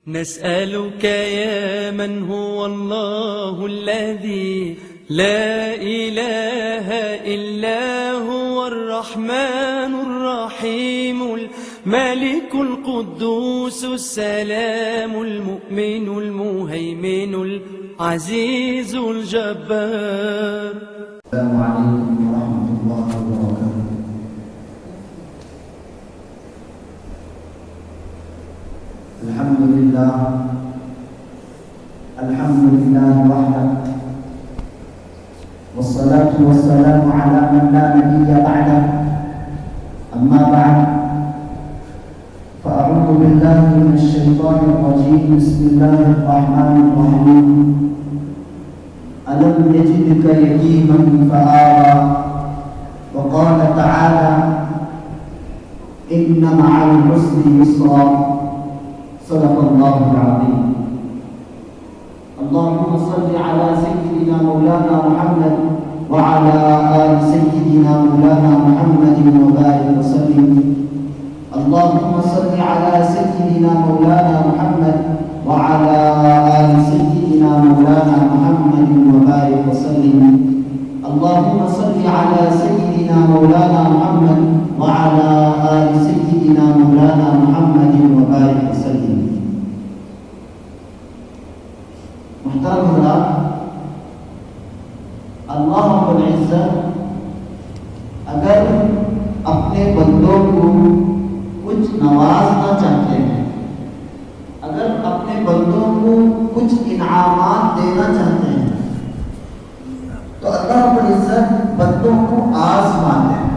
نسألك يا من هو الله الذي لا إله إلا هو الرحمن الرحيم الملك القدوس السلام المؤمن المهيمن العزيز الجبار. السلام عليكم ورحمة الله وبركاته. الحمد لله وحده، والصلاة والسلام على من لا نبي بعده. أما بعد، فأعوذ بالله من الشيطان الرجيم. بسم الله الرحمن الرحيم. ألم يجدك يتيما فآوى، وقال تعالى إن مع العسر يسرا. صدق الله العظيم. اللهم صل على سيدنا مولانا محمد وعلى آل سيدنا مولانا محمد وبارك وسلم. اللهم صل على سيدنا مولانا محمد وعلى آل سيدنا مولانا محمد وبارك وسلم. اللهم صل على سيدنا مولانا محمد وعلى آل سيدنا مولانا محمد وبارك وسلم. محترم حضرات، اللہ رب العزت اگر اپنے بندوں کو کچھ نوازنا چاہتے ہیں، اگر اپنے بندوں کو کچھ انعامات دینا چاہتے ہیں، تو اللہ رب العزت بندوں کو آزماتے ہیں.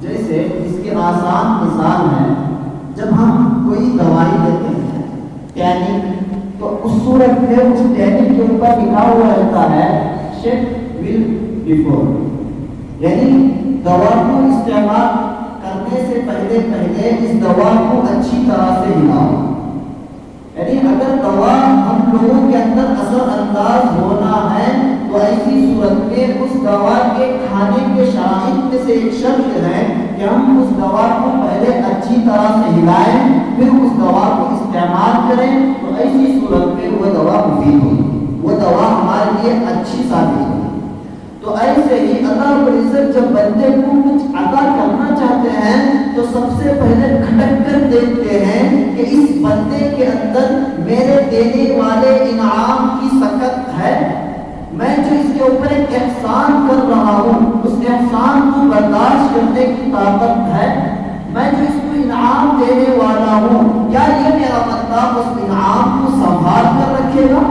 جیسے اس کے آسان مثال ہے، جب ہم کوئی دوائی دیتے ہیں ٹینک، تو اس صورت میں اس ٹینک کے اوپر لکھا ہوا رہتا ہے چیک ول بیفور، یعنی دوا کو استعمال کرنے سے پہلے اس دوا کو اچھی طرح سے ملاؤ. یعنی اگر دوا ہم لوگوں کے اندر اثر انداز ہونا ہے تو ایسی صورت میں اس دوا کے کھانے کے شرائط میں سے ایک شرط ہے کہ ہم اس دوا کو پہلے اچھی طرح سے ہلائیں، پھر اس دوا کو استعمال کریں، تو ایسی صورت میں وہ دوا مفید ہوگی، وہ دوا ہمارے لیے اچھی ثابت ہوگی. تو ایسے ہی اللہ رب العزت جب بندے کو کچھ عطا کرنا چاہتے ہیں تو سب سے پہلے کھٹک کر دیکھتے ہیں کہ اس بندے کے اندر میرے دینے والے انعام کی سکت ہے، میں جو اس کے اوپر ایک احسان کر رہا ہوں اس احسان کو برداشت کرنے کی طاقت ہے، میں جو اس کو انعام دینے والا ہوں کیا یہ میرا بندہ اس انعام کو سنبھال کر رکھے گا.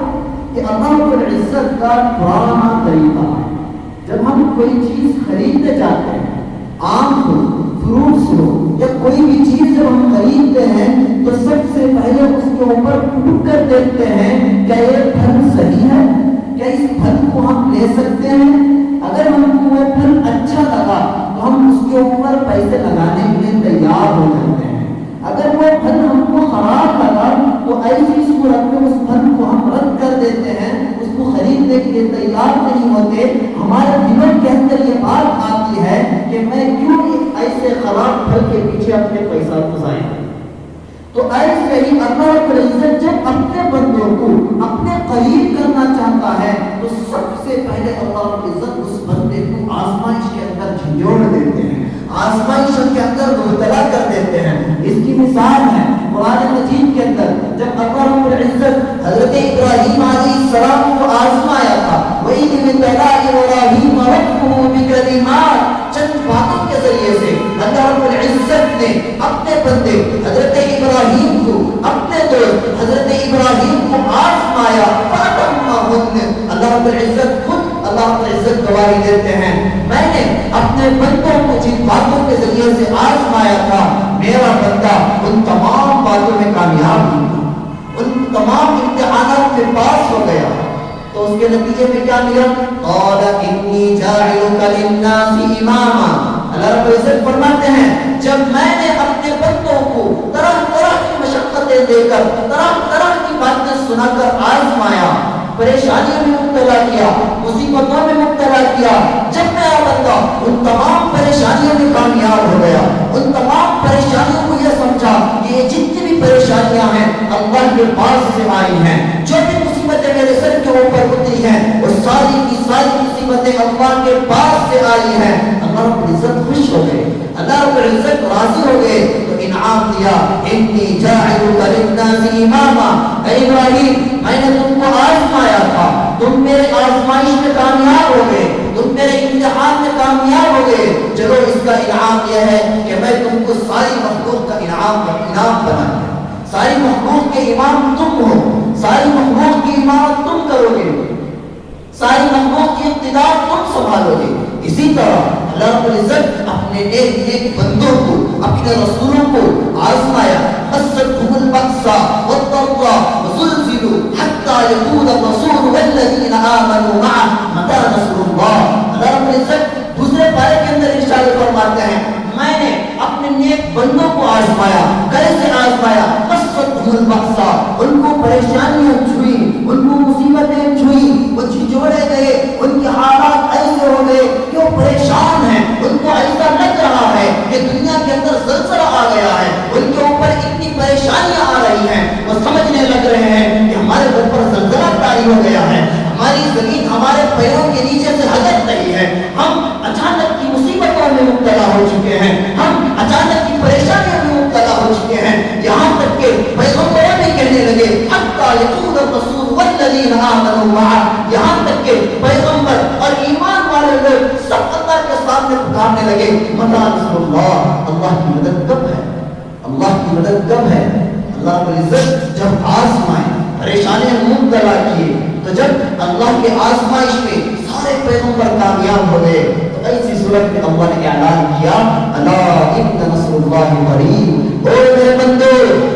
کہ اللہ رب العزت کا پرانا طریقہ ہے، جب ہم کوئی چیز خریدنے جاتے ہیں، آم ہو، فروٹس ہو یا کوئی بھی چیز جب ہم خریدتے ہیں تو سب سے پہلے اس کے اوپر ٹک کر دیکھتے ہیں کیا یہ پھل صحیح ہے، کیا اس پھل کو ہم لے سکتے ہیں. اگر ہم کو وہ پھل اچھا لگا تو ہم اس کے اوپر پیسے لگانے کے لیے تیار ہو جاتے ہیں. اگر وہ پھل ہم کو خراب لگا تو ایسی صورت میں اس پھل کو ہم رد کر دیتے ہیں، اس کو خریدنے کے لیے تیار نہیں ہوتے. ہمارے دلوں کے اندر یہ بات آتی ہے کہ میں کیوں ایسے خراب پھل کے پیچھے اپنے پیسہ گزائیں. تو ایسے ہی اللہ رب العزت جب اپنے بندوں کو اپنے قریب کرنا چاہتا ہے تو سب سے پہلے اللہ رب العزت اس بندے کو آزمائش کے اندر جھنجھوڑ دیتے ہیں، آزمائش کے اندر مبتلا کر دیتے ہیں. اس کی مثال ہے قرآن مجید کے اندر جب اللہ رب العزت حضرت ابراہیم علیہ السلام کو آزمایا تھا. وَإِذِ ابْتَلَىٰ إِبْرَاهِيمَ رَبُّهُ بِكَلِمَاتٍ، چند باتوں کے ذریعے سے اللہ رب العزت نے اپنے بندے حضرت ابراہیم کو، اپنے دوست حضرت ابراہیم کو آزمایا. فَأَتَمَّهُنَّ، اللہ رب العزت خود اللہ رب العزت گواہی دیتے ہیں میں نے اپنے بندوں کو جن باتوں کے ذریعے سے آزمایا تھا میرا بندہ ان تمام باتوں میں کامیاب ہوا، ان تمام امتحانات میں پاس ہو گیا. تو اس کے نتیجے میں کیا ملا؟ قال انی جاعلک للناس اماما. اللہ رب العزت فرماتے ہیں جب میں نے اپنے بندوں کو طرح طرح کی مشقتیں دے کر، طرح طرح کی باتیں سنا کر آزمایا پریشانیوں میں مبتلا کیا، مصیبتوں میں مبتلا کیا، جب میرا بندہ ان تمام پریشانیوں میں کامیاب ہو گیا، ان تمام پریشانیوں کو یہ سمجھا کہ یہ جتنی بھی پریشانیاں ہیں اللہ کے پاس سے آئی ہیں، جو بھی مصیبتیں میرے سر کے اوپر اتری ہیں وہ ساری کی ساری مصیبتیں اللہ کے پاس سے آئی ہیں، اللہ رب العزت خوش ہو گئے، اللہ رب العزت راضی ہو گئے، تو انعام دیا، انی جاعلک للناس اماما، اے ابراہیم میں نے تم کو آزمایا تھا، تم میرے آزمائش میں کامیاب ہو گئے، تم میرے امتحان میں کامیاب ہو گئے، چلو اس کا انعام یہ ہے کہ میں تم کو ساری مخلوق کا انعام بنا دیا، ساری مخلوق کے امام تم ہو، ساری مخلوق کی امامت تم کرو گے، ساری مخلوق کی اقتدار تم سنبھالو گے۔ اسی طرح اللہ رب العزت اپنے نیک بندوں کو، اپنے رسولوں کو آزمایا، مستهم البأساء والضراء وزلزلوا حتى يقول الرسول والذين آمنوا معه متى نصر الله۔ اللہ رب العزت دوسرے پارے کے اندر ارشاد فرماتے ہیں میں نے اپنے نیک بندوں کو آزمایا، کیسے آزمایا؟ مستهم البأساء، ان کو پریشانیاں چھوئی، ان کو مصیبتیں چھوئی، وہ جھنجھوڑے گئے، ان کے حالات ایسے ہو گئے کہ وہ پریشان ہیں، ان کو ایسا لگ رہا ہے کہ دنیا کے اندر زلزلہ آ گیا ہے، ان کے اوپر اتنی پریشانیاں آ رہی ہیں، وہ سمجھنے لگ رہے ہیں کہ ہمارے اوپر زلزلہ طاری ہو گیا ہے، ہماری زمین ہمارے پیروں کے نیچے سے ہلک رہی ہے، ہم اچانک کی مصیبتوں میں مبتلا ہو چکے ہیں، ہم اچانک کی پریشانیوں میں مبتلا ہو چکے ہیں، یہاں تک کہ پیغمبر بھی کہنے لگے حتی یقول الرسول والذین آمنوا معه، یہاں تک کہ پیغمبر اور ایمان والے لوگ سب اللہ کے سامنے پکارنے لگے متی نصر اللہ، اللہ کی مدد کب ہے، اللہ کی مدد کب ہے۔ اللہ رب العزت جب آزمائے، پریشانیاں مبتلا کیے، تو جب اللہ کے آزمائش میں سارے پیغمبر کامیاب ہو گئے تو ایسی صورت میں اللہ نے اعلان کیا الا ان نصر اللہ قریب، او میرے بندو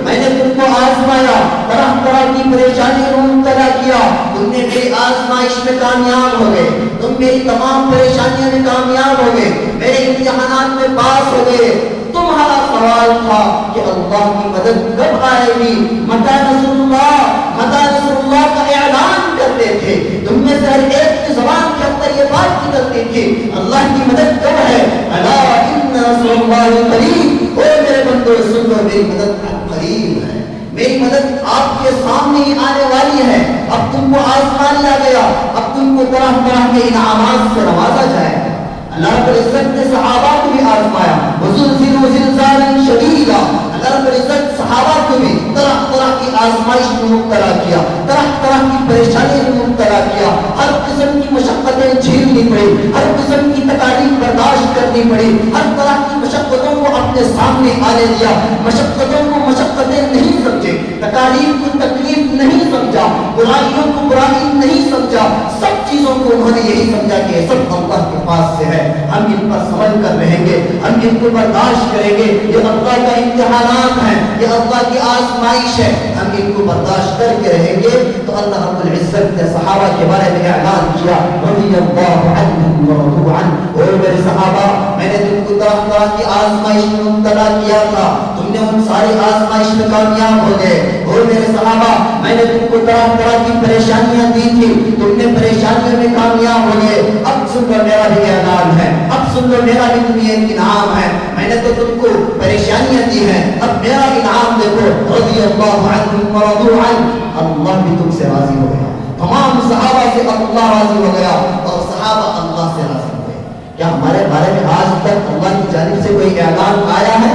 میں نے تم کو آزمایا، طرح طرح کی پریشانیوں میں مبتلا کیا، تم نے میری آزمائش میں کامیاب ہو گئے، تم میری تمام پریشانیوں میں کامیاب ہو گئے، میرے امتحانات میں پاس ہو گئے، تمہارا سوال تھا کہ اللہ کی مدد کب آئے گی، متی نصر اللہ، متی نصر اللہ کا اعلان کرتے تھے، تم میں سے ہر ایک کی زبان کے اندر یہ بات نکلتی تھی اللہ کی مدد کب ہے، الا ان نصر اللہ قریب، او میرے بندو سن لو میری مدد قریب ہے، میری مدد آپ کے سامنے ہی آنے والی ہے، اب تم کو آزما لیا گیا، اب تم کو طرح طرح کے انعامات سے نوازا جائے گا۔ اللہ رب العزت نے صحابہ کو بھی آزمایا، وزلزلوا زلزالا شدیدا، اللہ رب العزت صحابہ کو بھی طرح طرح کی آزمائش میں مبتلا کیا، طرح طرح کی پریشانی میں مبتلا کیا، ہر قسم کی مشقتیں جھیلنی پڑی، ہر قسم کی تکالیف برداشت کرنی پڑی، ہر طرح کی مشقتوں کو اپنے سامنے آنے دیا، مشقتوں کو مشقتیں نہیں سمجھے، تکالیف کو تکلیف نہیں سمجھا، برائیوں کو برائی نہیں سمجھا، سب چیزوں کو انہوں نے یہی سمجھا کہ یہ سب اللہ کے پاس سے ہے، ہم ان پر سمجھ کر رہیں گے، ہم ان کو برداشت کریں گے، یہ اللہ کا امتحانات ہیں، یہ اللہ کی آزمائش ہے، ہم ان کو برداشت کر کے رہیں گے۔ تو اللہ رب العزت نے صحابہ کے بارے میں اعلان کیا رضی اللہ عنہم ورضوا عنہ، اور میرے صحابہ میں نے تم کو طرح طرح کی آزمائش میں مبتلا کیا تھا، تم نے ان ساری آزمائش میں کامیاب ہو گئے، اور میرے صحابہ میں نے تم کو طرح طرح کی پریشانیاں دی تھی، تم نے پریشانیوں میں کامیاب ہو گئے، اب سن لو میرا بھی اعلان ہے، اب سن لو میرا بھی تمہیں ایک انعام ہے، میں نے تو تم کو پریشانیاں دی ہیں، اب میرا انعام دیکھو رضی اللہ عنہم ورضوا عنہ، اللہ بھی تم سے راضی ہو گیا، تمام صحابہ سے اللہ راضی ہو گیا اور صحابہ اللہ سے راضی ہو گئے۔ کیا ہمارے بارے میں آج تک اللہ کی جانب سے کوئی اعلان آیا ہے؟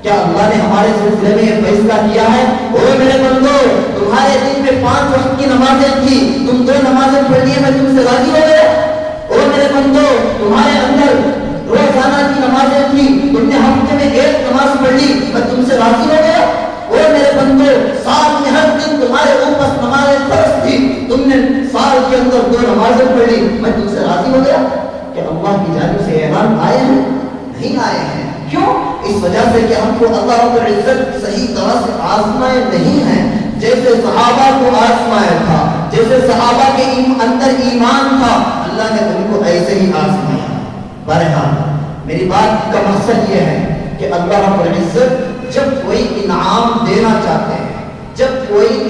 کیا اللہ نے ہمارے سلسلے میں یہ فیصلہ کیا ہے او میرے بندو تمہارے دن میں 5 وقت کی نمازیں تھی، تم 2 نمازیں پڑھ لیے میں تم سے راضی ہو گیا؟ او میرے بندو تمہارے اندر روزانہ کی نمازیں تھی، تم نے ہفتے میں 1 نماز پڑھ لی میں تم سے راضی ہو گیا؟ او میرے بندو سال میں ہر دن تمہارے اوپر نمازیں فرض تھی، تم نے سال کے اندر 2 نمازیں پڑھ لی میں تم سے راضی ہو گیا؟ کہ اللہ کی جانب سے اعلان آئے ہیں؟ نہیں آئے ہیں۔ کیوں؟ اس وجہ سے کہ ہم کو اللہ رب العزت صحیح طرح سے آزمائے نہیں ہیں، جیسے صحابہ کو آزمایا تھا، جیسے صحابہ کے اندر ایمان تھا اللہ نے ان کو ایسے ہی آزمایا۔ بہرحال میری بات کا مقصد یہ ہے کہ اللہ رب العزت جب کوئی انعام دینا چاہتے ہیں، جب کوئی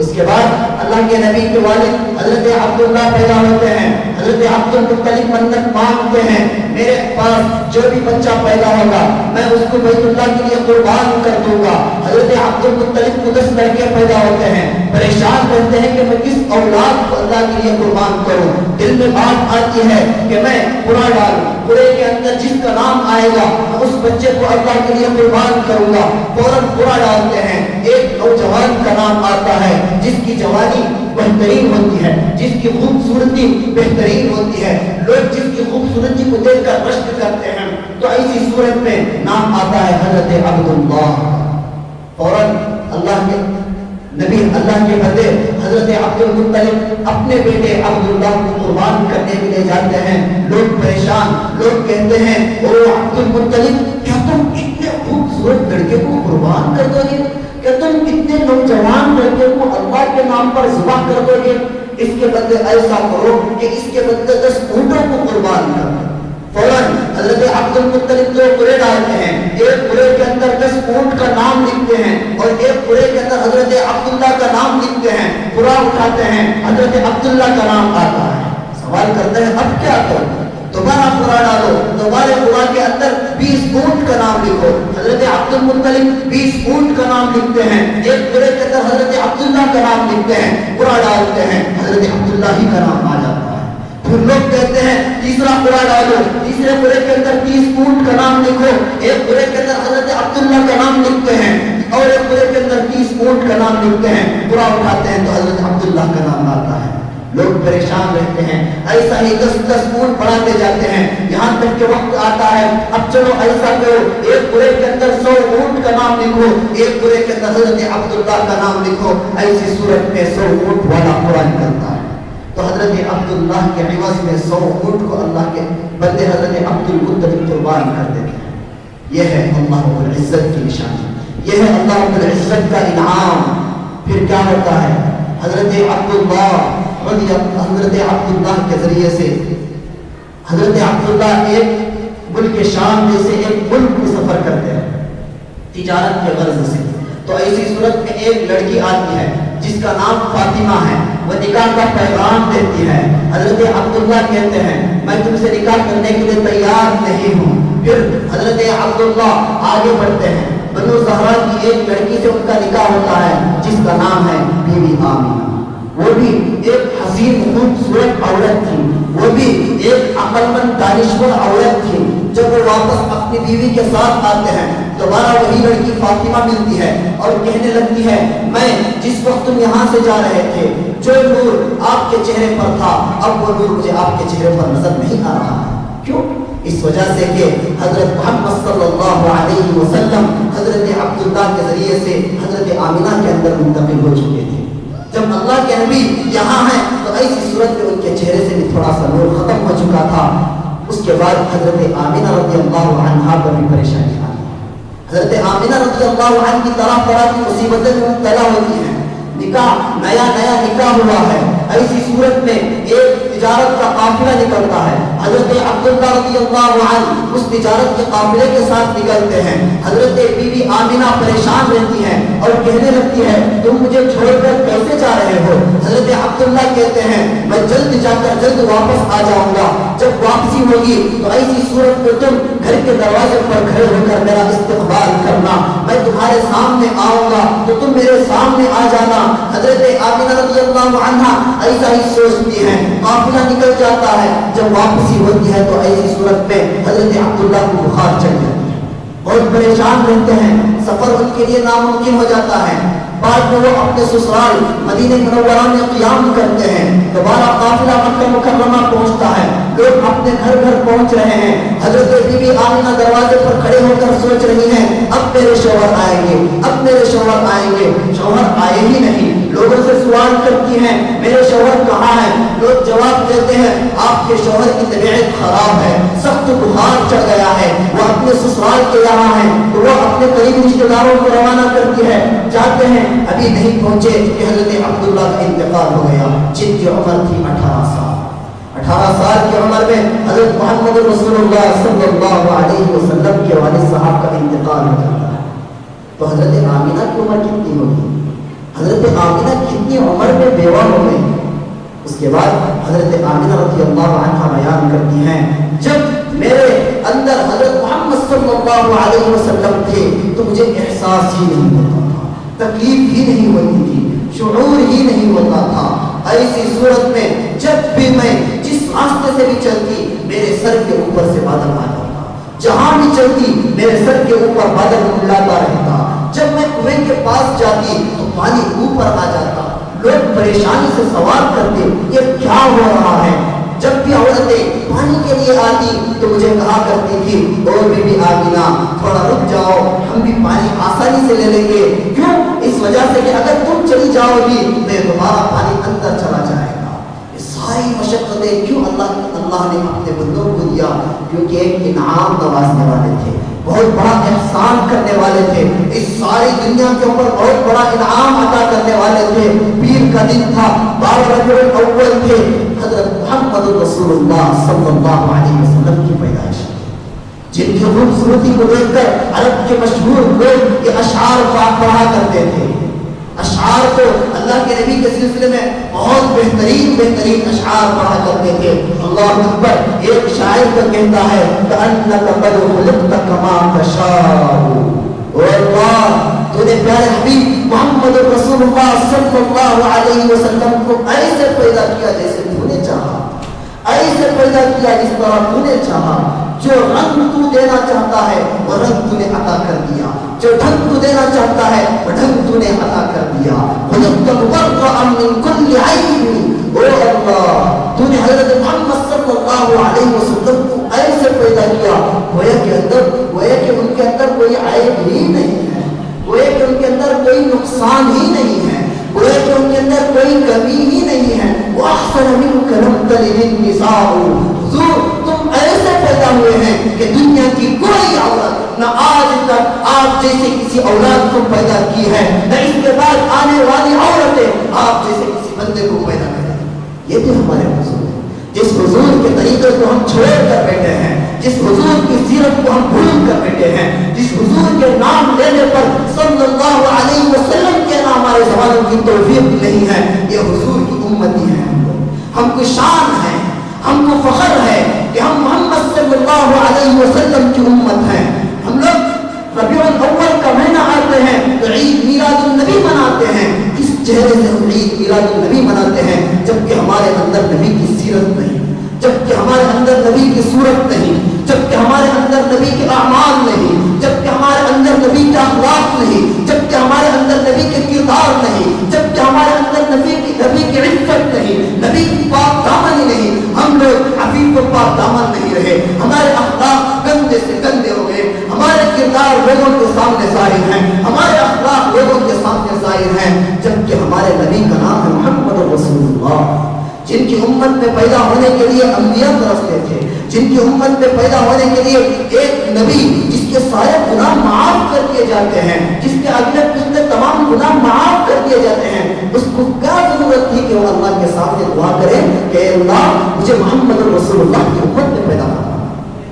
اس کے بعد اللہ کے نبی کے والد حضرت عبداللہ پیدا ہوتے ہیں. حضرت عبد المطلب منت مانگتے ہیں میرے پاس جو بھی بچہ پیدا ہوگا میں اس کو بیت اللہ کے لیے قربان کر دوں گا. حضرت عبد المطلب کو 10 لڑکے پیدا ہوتے ہیں, پریشان رہتے ہیں کہ میں کس اولاد کو اللہ کے لیے قربان کروں. دل میں بات آتی ہے کہ میں قرآن ڈالوں, قرآن کے اندر جس کا نام آئے گا میں اس بچے کو اللہ کے لیے قربان کروں گا. فوراً قرآن ڈالتے ہیں, ایک نوجوان کا نام آتا ہے جس کی جوانی بہترین ہوتی ہے, جس کی خوبصورتی بہترین ہوتی ہے, لوگ جس کی خوبصورتی کو دیکھ کر رشک کرتے ہیں. تو ایسی صورت میں نام آتا ہے حضرت عبداللہ. فوراً اللہ کے نبی اللہ کے بندے حضرت عبد المطلب اپنے بیٹے عبداللہ کو قربان کرنے کے لیے جاتے ہیں. لوگ پریشان, لوگ کہتے ہیں او عبد المطلب کیا تم اتنے خوبصورت لڑکے کو قربان کر دو گے, کہ تم اتنے نوجوان لڑکے کو اللہ کے نام پر ذبح کر دو گے. اس کے بدلے ایسا کرو کہ اس کے بدلے 10 اونٹوں کو قربان کر دو. فوراً حضرت عبد المطلب جو قرے ڈالتے ہیں, ایک قرے کے اندر 10 اونٹ کا نام لکھتے ہیں اور ایک قرے کے اندر حضرت عبداللہ کا نام لکھتے ہیں. قرآ اٹھاتے ہیں, حضرت عبداللہ کا نام آتا ہے. سوال کرتے ہیں اب کیا کرو, دوبارہ قرآ ڈالو, دوبارہ قرآ کے اندر 20 اونٹ کا نام لکھو. حضرت عبد المطلب 20 اونٹ کا نام لکھتے ہیں, ایک قرے کے اندر حضرت عبداللہ کا نام لکھتے ہیں. قرآ ڈالتے ہیں, حضرت عبداللہ ہی کا نام آ جاتا ہے. پھر لوگ کہتے ہیں تیسرا قرآن ڈالو, تیسرے قرے کے اندر 30 اونٹ کا نام لکھو. ایک قرے کے اندر حضرت عبداللہ کا نام لکھتے ہیں اور ایک قرے کے اندر 30 اونٹ کا نام لکھتے ہیں. قرآن اٹھاتے ہیں تو حضرت عبداللہ کا نام آتا ہے. لوگ پریشان رہتے ہیں, ایسا ہی 10 اونٹ بڑھاتے جاتے ہیں, یہاں تک کہ وقت آتا ہے اب چلو ایسا کرو ایک قرے کے اندر 100 اونٹ کا نام لکھو, ایک قرے کے اندر حضرت عبداللہ کا نام لکھو. ایسی صورت میں 100 اونٹ والا قرآن کرتا ہے. تو حضرت عبداللہ کے عوض میں 100 اونٹ کو اللہ کے بندے حضرت عبد المطلب قربان کر دیتے ہیں. یہ ہے اللہ رب العزت کی نشانی, یہ ہے اللہ رب العزت کا انعام. پھر کیا ہوتا ہے, حضرت عبداللہ کے ذریعے سے حضرت عبداللہ ایک ملک شام جیسے ایک ملک کو سفر کرتے ہیں تجارت کے غرض سے. تو ایسی صورت میں ایک لڑکی آتی ہے جس کا نام فاطمہ ہے, وہ نکاح کا پیغام دیتی ہے. حضرت عبداللہ کہتے ہیں میں تم سے نکاح کرنے کے لیے تیار نہیں ہوں. پھر حضرت عبداللہ آگے بڑھتے ہیں, بنو زہرا کی ایک لڑکی سے ان کا نکاح ہوتا ہے جس کا نام ہے بی بی آمینہ. وہ بھی ایک حسین خوبصورت عورت تھی, وہ بھی ایک عقل مند دانشور عورت تھی. جب وہ واپس اپنی بیوی کے ساتھ آتے ہیں دوبارہ وہی لڑکی فاطمہ ملتی ہے اور کہنے لگتی ہے میں جس وقت تم یہاں سے جا رہے تھے جو نور آپ کے چہرے پر تھا اب وہ نور مجھے آپ کے چہرے پر نظر نہیں آ رہا ہے. کیوں؟ اس وجہ سے کہ حضرت محمد صلی اللہ علیہ وسلم حضرت عبداللہ کے ذریعے سے حضرت آمینہ کے اندر منتقل ہو چکے تھے. جب اللہ کے نبی یہاں ہیں تو ایسی صورت میں ان کے چہرے سے بھی تھوڑا سا نور ختم ہو چکا تھا. اس کے بعد حضرت آمینہ رضی اللہ عنہا پر بھی پریشانی آئی. حضرت آمینہ رضی اللہ عنہ کی طرح کی مصیبتیں مبتلا ہوتی ہیں. نکاح نیا نکاح ہوا ہے. ایسی صورت میں ایک تجارت کا قافلہ نکلتا ہے. حضرت عبداللہ رضی اللہ عنہ اس تجارت کے قافلے کے ساتھ نکلتے ہیں. حضرت بی بی آمینہ پریشان رہتی ہے اور کہنے لگتی ہے تم مجھے چھوڑ کر کیسے جا رہے ہو. حضرت عبداللہ کہتے ہیں میں جلد جا کر جلد واپس آ جاؤں گا. جب واپسی ہوگی تو ایسی صورت میں تم گھر کے دروازے پر کھڑے ہو کر میرا استقبال کرنا. میں تمہارے سامنے آؤں گا تو تم میرے سامنے آ جانا. حضرت آمینہ رضی اللہ عنہا ایسا ہی سوچتی ہیں. قافلہ نکل جاتا ہے. جب واپسی ہوتی ہے تو ایسی صورت میں حضرت عبداللہ کو بخار چڑھ جاتی ہے, بہت پریشان رہتے ہیں. سفر ان کے لیے ناممکن ہو جاتا ہے. بعد میں وہ اپنے سسرال مدینہ منورہ میں قیام کرتے ہیں. دوبارہ قافلہ مکہ مکرمہ پہنچتا ہے. لوگ اپنے گھر پہنچ رہے ہیں. حضرت بی بی آمینہ دروازے پر کھڑے ہو کر سوچ رہی ہیں اب میرے شوہر آئیں گے, اب میرے شوہر آئیں گے. شوہر آئے ہی نہیں. لوگوں سے سوال کرتی ہیں میرے شوہر کہاں ہیں. لوگ جواب دیتے ہیں آپ کے شوہر کی طبیعت خراب ہے, سخت بخار چڑھ گیا ہے, وہ اپنے سسرال کے یہاں ہیں. تو وہ اپنے قریبی رشتے داروں کو روانہ کرتی ہے. جاتے ہیں ابھی نہیں پہنچے کہ حضرت عبداللہ کا انتقال ہو گیا جن کی عمر تھی 18 سال. 18 سال کی عمر میں حضرت محمد رسول اللہ صلی اللہ علیہ وسلم کے والد صاحب کا انتقال ہو جاتا ہے. تو حضرت آمینہ کی عمر کتنی ہوگی؟ حضرت آمنہ کتنی عمر میں بیوہ ہو گئی. اس کے بعد حضرت آمنہ رضی اللہ عنہ بیان کرتی ہیں جب میرے اندر حضرت محمد صلی اللہ علیہ وسلم تھے تو مجھے احساس ہی نہیں ہوتا تھا, تکلیف ہی نہیں ہوتی تھی, شعور ہی نہیں ہوتا تھا. ایسی صورت میں جب بھی میں جس راستے سے بھی چلتی میرے سر کے اوپر سے بادل آ جاتا, جہاں بھی چلتی میرے سر کے اوپر بادل منڈلاتا رہتا. جب میں کنویں کے پاس جاتی تو پانی اوپر آ جاتا, لوگ پریشانی سے سوال کرتے یہ کیا ہو رہا ہے. جب بھی عورتیں پانی کے لیے آتی تو مجھے کہا کرتی تھی او بی بی آمینہ تھوڑا رک جاؤ, ہم بھی پانی آسانی سے لے لیں گے. کیوں؟ اس وجہ سے کہ اگر تم چلی جاؤ گی تو تمہارا پانی اندر چلا جائے گا. یہ ساری مشقتیں کیوں اللہ نے اپنے بندوں کو دیا؟ کیونکہ ایک انعام نوازنے والے تھے, بہت بڑا احسان کرنے والے تھے, اس ساری دنیا کے اوپر بہت بڑا انعام عطا کرنے والے تھے. پیر کا دن تھا, 12 ربیع الاول تھے, حضرت محمد رسول اللہ صلی اللہ علیہ وسلم کی پیدائش, جن کی خوبصورتی کو دیکھ کر عرب کے مشہور لوگ یہ اشعار پڑھا کرتے تھے. اشعار تو اللہ کے نبی کے سلسلے میں بہت بہترین اشعار پڑھا کرتے تھے. اللہ اکبر. ایک شاعر کا کہتا ہے کأنک قد خلقت کما تشاء, او اللہ تو نے پیارے حبیب محمد رسول اللہ صلی اللہ علیہ وسلم کو ایسے پیدا کیا جیسے تو نے چاہا, ایسے پیدا کیا جس طرح تو نے چاہا. جو رنگ تو دینا چاہتا ہے وہ رنگ تو نے عطا کر دیا, جو ڈھنگ تو دینا چاہتا ہے وہ ڈھنگ تو نے عطا کر دیا. خلقت مبرأ من کل عیب, او اللہ تو نے حضرت محمد صلی اللہ علیہ وسلم کو ایسے پیدا کیا گویا کہ ان کے اندر کوئی عیب ہی نہیں ہے, گویا کہ ان کے اندر کوئی نقصان ہی نہیں ہے, گویا کہ ان کے اندر کوئی کمی ہی نہیں ہے. وَأَحْسَنَ مِنْكَ لَمْ تَلِدِ النِّسَاءُ, حضور تم ایسے پیدا ہوئے ہیں کہ دنیا کی کوئی عورت نہ آج تک آپ جیسے کسی اولاد کو پیدا کی ہے, نہ اس کے بعد آنے والی عورتیں آپ جیسے کسی بندے کو پیدا کریں. یہ تو ہمارے حضور ہے, جس حضور کے طریقے کو ہم چھوڑ کر بیٹھے ہیں, جس حضور کی سیرت کو ہم بھول کر بیٹھے ہیں, جس حضور کے نام لینے پر صلی اللہ علیہ وسلم کے نام ہمارے زبانوں کی توفیق نہیں ہے. یہ حضور کی امتی ہے, ہم کو شان ہے, ہم کو فخر ہے کہ ہم محمد صلی اللہ علیہ وسلم کی امت ہیں. ہم لوگ ربیع الاول کا مہینہ آتے ہیں تو عید میلاد النبی مناتے ہیں. کس چہرے سے ہم عید میلاد النبی مناتے ہیں جبکہ ہمارے اندر نبی کی سیرت نہیں, جبکہ ہمارے اندر نبی کی صورت نہیں, جبکہ ہمارے اندر نبی کے اعمال نہیں, جبکہ ہمارے اندر نبی کے اخلاق نہیں, جبکہ ہمارے اندر نبی کے کردار نہیں, جبکہ ہمارے اندر نبی کی عزت نہیں, نبی کی پاک دامنی نہیں. ہم لوگ عفیف و پاک دامن نہیں رہے, ہمارے اخلاق گندے سے گندے ہو گئے, ہمارے کردار لوگوں کے سامنے ظاہر ہیں, ہمارے اخلاق لوگوں کے سامنے ظاہر ہیں, جبکہ ہمارے نبی کا نام ہے محمد رسول اللہ, جن کی امت میں پیدا ہونے کے لیے انبیاء ترستے تھے, جن کی امت میں پیدا ہونے کے لیے ایک نبی جس کے سارے گناہ معاف کر دیے جاتے ہیں, جس کے اگلے پچھلے تمام گناہ معاف کر دیے جاتے ہیں. اس کو کیا ضرورت تھی کہ وہ اللہ کے سامنے دعا کرے کہ اللہ مجھے محمد رسول اللہ کی امت میں پیدا کرنا.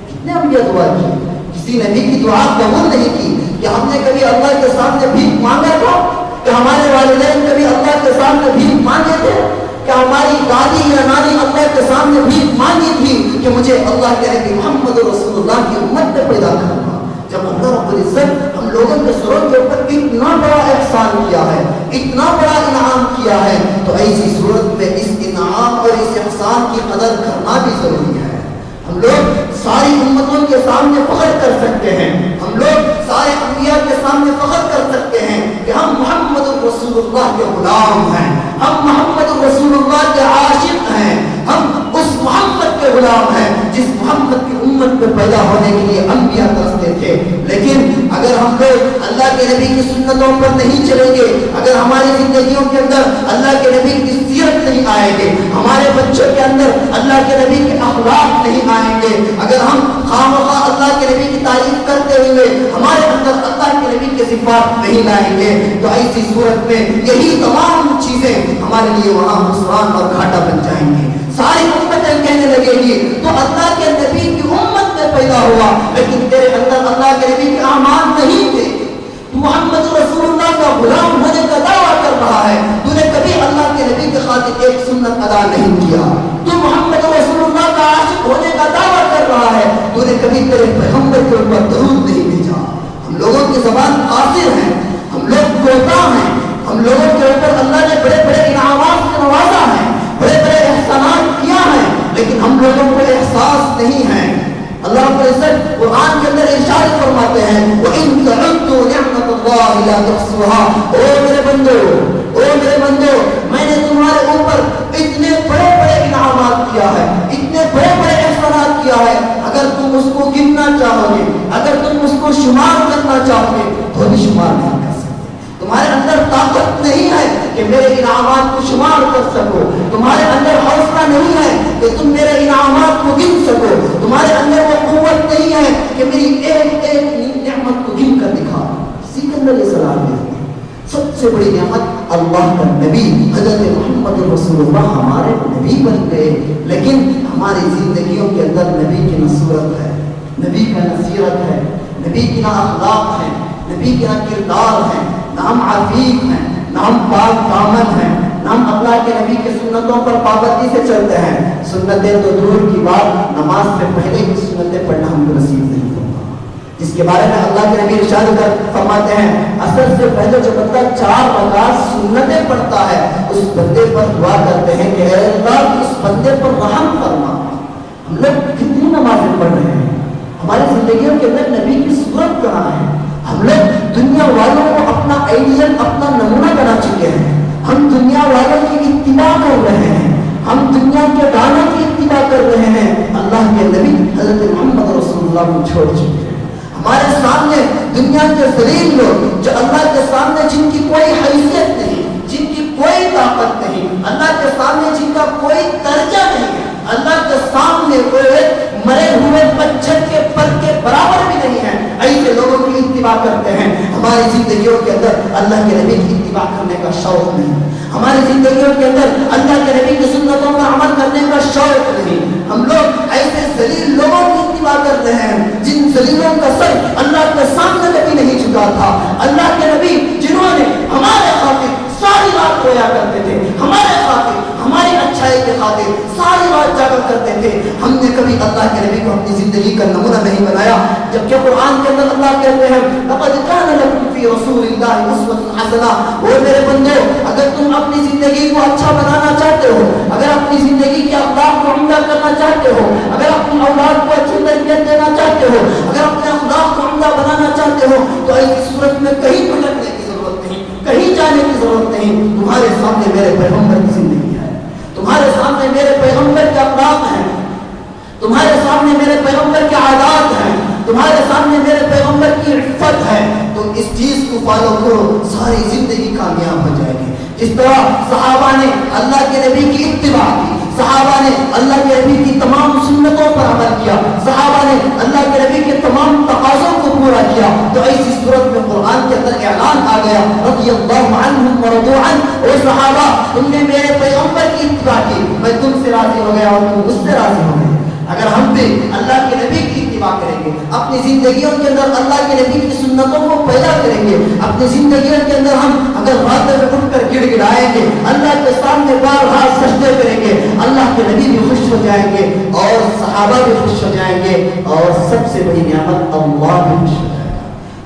کتنے انبیاء دعا کی, کسی نبی کی دعا قبول نہیں کی. کہ ہم نے کبھی اللہ کے سامنے بھیک مانگا تھا, کہ ہمارے والدین کبھی اللہ کے سامنے بھیک مانگے تھے, کہ ہماری دادی یا نانی اللہ کے سامنے بھیک مانگی تھی کہ مجھے اللہ کے نبی محمد رسول اللہ کی امت میں پیدا کرنا. جب اللہ رب العزت ہم لوگوں کے سروں کے اوپر اتنا بڑا احسان کیا ہے, اتنا بڑا انعام کیا ہے, تو ایسی صورت میں اس انعام اور اس احسان کی قدر کرنا بھی ضروری ہے. ہم لوگ ساری امتوں کے سامنے فخر کر سکتے ہیں, ہم لوگ سارے انبیاء کے سامنے فخر کر سکتے ہیں کہ ہم محمد رسول اللہ کے غلام ہیں, ہم محمد رسول اللہ کے عاشق ہیں, ہم اس محمد کے غلام ہیں جس محمد کی امت میں پیدا ہونے کے لیے انبیاء ترستے تھے. لیکن اگر ہم لوگ اللہ کے نبی کی سنتوں پر نہیں چلیں گے, اگر ہماری زندگیوں کے اندر اللہ کے نبی کی سیرت نہیں آئے گی, ہمارے بچوں کے اندر اللہ کے نبی کے اخلاق نہیں آئیں گے, اگر ہم خامخواہ اللہ کے نبی کی تعریف کرتے ہوئے ہمارے اندر اللہ کے نبی کے صفات نہیں لائیں گے, تو ایسی صورت میں یہی تمام چیزیں ہمارے لیے وہاں خسران اور گھاٹا بن جائیں گی. ساری امتیں کہنے لگے گی تو اللہ کے نبی کی امت میں پیدا ہوا, لیکن تیرے اندر اللہ کے نبی کے اعمال نہیں تھے, تو محمد رسول اللہ کا غلام ہونے کا دعویٰ کر رہا رہا ہے، تو نے کبھی اللہ کے نبی کے خاطر ایک سنت ادا نہیں کیا، تو محمد رسول اللہ کا عاشق ہونے کا دعویٰ کر رہا ہے، تو نے کبھی تیرے پیغمبر کے اوپر درود نہیں بھیجا۔ ہم لوگوں کی زبان قاصر ہے، ہم لوگ کوتا ہیں، ہم لوگوں کے اوپر اللہ نے بڑے بڑے انعامات سے نوازا ہے، بڑے بڑے احسانات کیا ہے، لیکن ہم لوگوں کو احساس نہیں ہے۔ اللہ رب العزت قرآن کے اندر ارشاد فرماتے ہیں وَإِن تَعُدُّوا نِعْمَةَ اللَّهِ لَا تُحْصُوهَا، او میرے بندو، میں نے تمہارے اوپر اتنے بڑے بڑے انعامات کیا ہے، اتنے بڑے بڑے احسانات کیا ہے، اگر تم اس کو گننا چاہو گے، اگر تم اس کو شمار کرنا چاہو گے تو بھی شمار نہیں کر سکتے۔ تمہارے اندر طاقت نہیں ہے کہ میرے انعامات کو شمار کر سکو، تمہارے اندر حوصلہ نہیں ہے کہ تم میرے انعامات کو گن سکو، تمہارے اندر وہ قوت نہیں ہے کہ میری ایک ایک نعمت کو گن کر دکھا۔ اسی کے اندر یہ سلام ہے، سب سے بڑی نعمت اللہ کا نبی حضرت محمد رسول اللہ ہمارے نبی بن گئے، لیکن ہماری زندگیوں کے اندر نبی کی نہ صورت ہے، نبی کا نہ سیرت ہے، نبی کی نہ اخلاق ہے، نبی کے نہ کردار ہے، نہ ہم عفیف ہیں، نہ ہم پاک دامن ہیں، نہ ہم اللہ کے نبی کی سنتوں پر پابندی سے چلتے ہیں۔ سنتیں تو دور کی بات، نماز سے پہلے کی سنتیں پڑھنا ہم کو نصیب نہیں ہوتا، جس کے بارے میں اللہ کے نبی ارشاد فرماتے ہیں عصر سے پہلے جو بندہ 4 رکعت سنتیں پڑھتا ہے اس بندے پر دعا کرتے ہیں کہ اے اللہ اس بندے پر رحم فرما۔ ہم لوگ کتنی نمازیں پڑھ رہے ہیں، ہماری زندگیوں کے اندر نبی کی صورت کہاں ہے؟ ہم لوگ دنیا والوں کو اپنا آئیڈیل، اپنا نمونہ بنا چکے ہیں، ہم دنیا والوں کی اتباع کر رہے ہیں، ہم دنیا کے گانوں کی اتباع کر رہے ہیں، اللہ کے نبی حضرت محمد رسول اللہ کو چھوڑ چکے ہیں۔ ہمارے سامنے دنیا کے ذلیل لوگ جو اللہ کے سامنے جن کی کوئی حیثیت نہیں، جن کی کوئی طاقت نہیں، اللہ کے سامنے جن کا کوئی درجہ نہیں ہے، اللہ کے سامنے کوئی مرے ہوئے پتھر کے پر کے برابر بھی نہیں ہے، ایسے لوگوں کی اتباع کرتے ہیں۔ ہماری زندگیوں کے اندر اللہ کے نبی کی اتباع کرنے کا شوق نہیں، ہماری زندگیوں کے اندر اللہ کے نبی کی سنتوں پر عمل کرنے کا شوق نہیں۔ ہم لوگ ایسے ذلیل لوگوں کی اتباع کر رہے ہیں جن ذلیلوں کا سر اللہ کے سامنے کبھی نہیں جھکا تھا۔ اللہ کے نبی جنہوں نے ہمارے خاطر ساری رات رویا کرتے تھے، ہمارے خاطر، ہماری اچھائی کے خاطر ساری رات جاگا کرتے تھے، ہم نے کبھی اللہ کے نبی کو اپنی زندگی کا نمونہ نہیں بنایا، جبکہ قرآن کے اندر اللہ کہتے ہیں لقد كان لكم في رسول الله اسوة حسنة۔ وہ میرے بندو، اگر تم اپنی زندگی کو اچھا بنانا چاہتے ہو، اگر اپنی زندگی کے اخلاق کو عمدہ کرنا چاہتے ہو، اگر اپنی اولاد کو اچھی تربیت دینا چاہتے ہو، اگر اپنے اخلاق کو عمدہ بنانا چاہتے ہو، تو ایسی صورت میں کہیں بھٹکنے کی ضرورت نہیں، کہیں جانے کی ضرورت نہیں، تمہارے سامنے میرے پیغمبر کی زندگی ہے، تمہارے سامنے میرے پیغمبر کے اخلاق ہیں، تمہارے سامنے میرے پیغمبر کے عادات ہیں، تمہارے سامنے میرے پیغمبر کی عفت ہے، تو اس چیز کو فالو کرو، ساری زندگی کامیاب ہو جائے گی۔ جس طرح صحابہ نے اللہ کے نبی کی اتباع کی، صحابہ نے اللہ کے نبی کی تمام سنتوں پر عمل کیا، صحابہ نے اللہ کے نبی کے تمام تقاضوں کو پورا کیا، تو ایسی صورت میں قرآن کے اندر اعلان آ گیا رضی اللہ عنہم ورضوا عنہ، اے صحابہ تم نے میرے پیغمبر کی اتباع کی، میں تم سے راضی ہو گیا اور تم مجھ سے راضی ہو گئے۔ اگر ہم بھی اللہ کے نبی کی اتباع کریں گے، اپنی زندگیوں کے اندر اللہ کے نبی کی سنتوں کو پیدا کریں گے، اپنی زندگیوں کے اندر ہم اگر رات میں اٹھ کر گڑ گڑائیں گے، اللہ کے سامنے بار ہاتھ سجدے کریں گے، اللہ کے نبی بھی خوش ہو جائیں گے اور صحابہ بھی خوش ہو جائیں گے، اور سب سے بڑی نعمت اللہ بھی خوش ہو جائے گا۔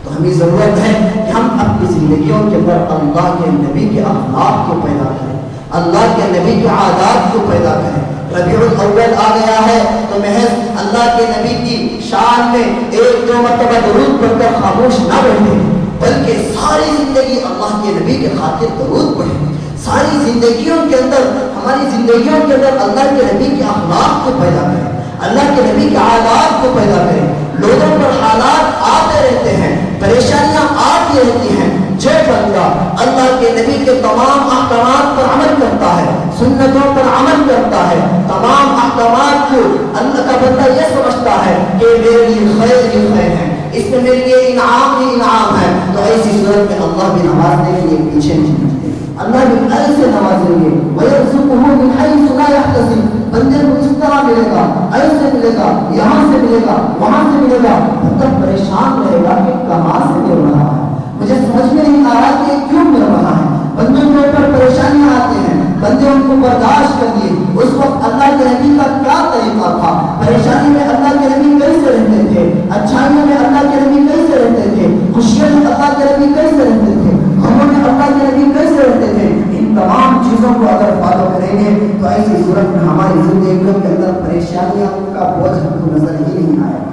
تو ہمیں ضرورت ہے کہ ہم اپنی زندگیوں کے اندر اللہ کے نبی کے اخلاق کو پیدا کریں، اللہ کے نبی کے عادات کو پیدا کریں۔ ربیع الاول آ گیا ہے تو محض اللہ کے نبی کی شان میں 1-2 مرتبہ درود پڑھ کر خاموش نہ بیٹھیں، بلکہ ساری زندگی اللہ کے نبی کے خاطر درود پڑھیں، ساری زندگیوں کے اندر، ہماری زندگیوں کے اندر اللہ کے نبی کے اخلاق کو پیدا کریں، اللہ کے نبی کے عادات کو پیدا کریں۔ لوگوں پر حالات آتے رہتے ہیں، پریشانیاں آتی رہتی ہیں، جو بندہ اللہ کے نبی کے تمام احکامات پر عمل کرتا ہے، سنتوں پر عمل کرتا ہے، تمام احکامات کو اللہ کا بندہ یہ سمجھتا ہے کہ میرے لیے خیر ہی خیر ہے، اس میں میرے لیے انعام ہی انعام ہے، تو ایسی صورت میں اللہ بھی نوازنے کے لیے پیچھے نہیں ہٹتے، اللہ بھی ایسے نوازیں گے وَيَرْزُقُهُ مِنْ حَيْثُ لَا يَحْتَسِبُ، بندے کو اس طرح ملے گا، ایسے ملے گا، یہاں سے ملے گا، وہاں سے ملے گا، بندہ پریشان رہے گا کہ کہاں سے مل رہا ہے، مجھے سمجھ میں نہیں آ رہا کہ کیوں مل رہا ہے، بندوں کے اوپر پریشانیاں آتے ہیں، بندے ان کو برداشت کر لیے. اس وقت اللہ کے نبی کا کیا طریقہ تھا؟ پریشانی میں اللہ کے نبی کیسے رہتے تھے؟ اچھائیوں میں اللہ کے نبی کیسے رہتے تھے؟ خوشیوں میں اللہ کے نبی کیسے رہتے تھے؟ غموں میں اللہ کے نبی کیسے رہتے تھے؟ ان تمام چیزوں کو اگر فالو کریں گے تو ایسی صورت میں ہماری زندگیوں کے اندر پریشانیاں کا بوجھ ہم کو نظر ہی نہیں آئے.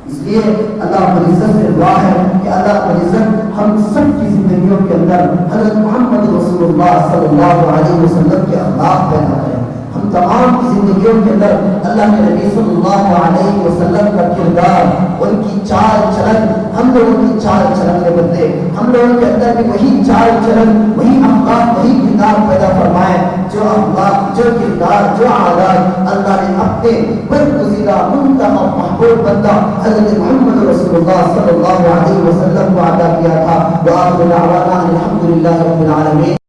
اس لیے اللہ رب العزت سے دعا ہے کہ اللہ رب العزت ہم سب کی زندگیوں کے اندر حضرت محمد رسول اللہ صلی اللہ علیہ وسلم کے اخلاق پیدا کریں. ہم تمام کی زندگیوں کے اندر اللہ کے نبی صلی اللہ علیہ وسلم کا کردار، ان کی چال چلن، ہم لوگوں کی چال چلن کے بدلے ہم لوگوں کے اندر بھی وہی چال چلن، وہی اخلاق، وہی کردار پیدا فرمائے جو اخلاق، جو کردار، جو عادات اللہ نے اپنے برگزیدہ منتخب محبوب بندہ حضرت محمد رسول اللہ صلی اللہ علیہ وسلم کو عطا کیا تھا. وآخر دعوانا الحمد للہ رب العالمین.